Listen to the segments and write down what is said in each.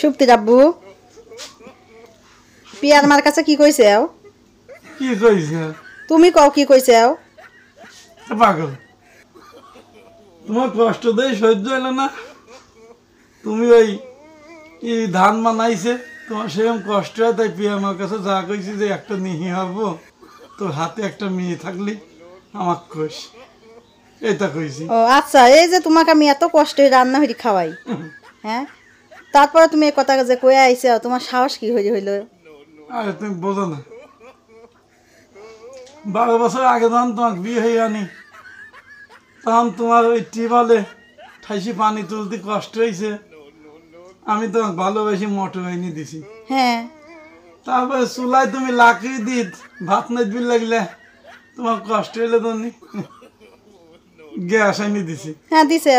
সুপ্তি আব্বু পিয়ার মার কাছে কি কইছে কি কইছে তুমি কও কি কইছে পাগল তোমার কষ্ট দেই সহ্য হইল না তুমি ওই কি ধান বানাইছে তোমার সেরকম কষ্ট হয় তাই পিয়া আমার কাছে যা কইছি যে একটা নিহি হবো তোর হাতে একটা মেয়ে থাকলি আমার কইস এটা কইছি ও আচ্ছা এই যে তোমাকে আমি এত কষ্টে রান্না হইরি খাওয়াই হ্যাঁ তারপরে তুমি এই কথা যে কয়ে আইছে তোমার সাহস কি হইল আরে তুমি বোঝো না 12 বছর আগে যখন তোমার বিয়ে হয়ে আনি তখন তোমার ওই টিউবওয়েলে ঠাইসি পানি তুলতে কষ্ট হয়েছে আমি তোমাকে ভালোবেসে মোটর এনে দিছি হ্যাঁ তারপরে চুলায় তুমি লাকড়ি দিত ভাত নাইবি লাগলে তোমার কষ্ট হইলে তুমি গ্যাস এনে দিছি হ্যাঁ দিছে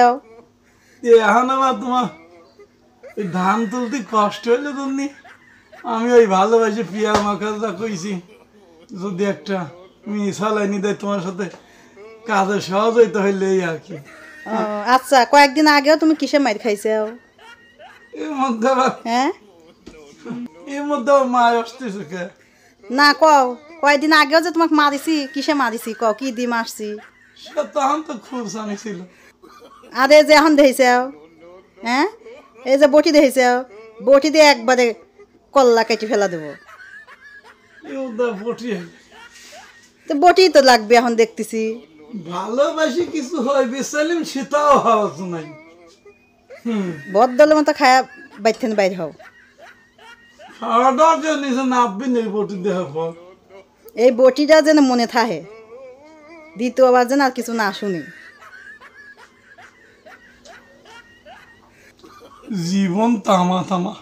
এখন আবার তোমার ওই ধান তুলতে কষ্ট হইলে তুমি আমি ওই ভালোবাসি পিয়া মাখা কইছি যদি একটা মিশাল এনে দেয় তোমার সাথে কাজে সহজ হইতে হইলে এই আর কি আচ্ছা কয়েকদিন আগেও তুমি কিসে মাইর খাইছে এর মধ্যে আবার হ্যাঁ এর মধ্যে আবার মা আসতেছে কে না কও কয়েকদিন আগেও যে তোমাকে মারিছি কিসে মারিছি কও কি দি মারছি সে তখন তো খুব জানি ছিল আরে যে এখন দেখেছে হ্যাঁ এই যে বটি দেখেছে বটি দিয়ে একবারে কল্লা কেটে ফেলা দেবো বটি তো বটি তো লাগবে এখন দেখতেছি ভালোবাসি কিছু হয় বেসালিম সেটাও হওয়া নাই বদলের মতো খায়া বাইতেন বাইর হও খাওয়াটা যে নিজে নাববি নেই বটি দেওয়ার পর এই বটিটা যেন মনে থাকে দ্বিতীয়বার যেন আর কিছু না শুনি জীবন তামা তামা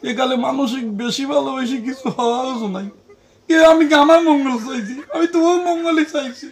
একালে মানসিক বেশি ভালোবেসে কিছু হওয়াও নাই আমি আমার মঙ্গল চাইছি আমি তোমার মঙ্গলই চাইছি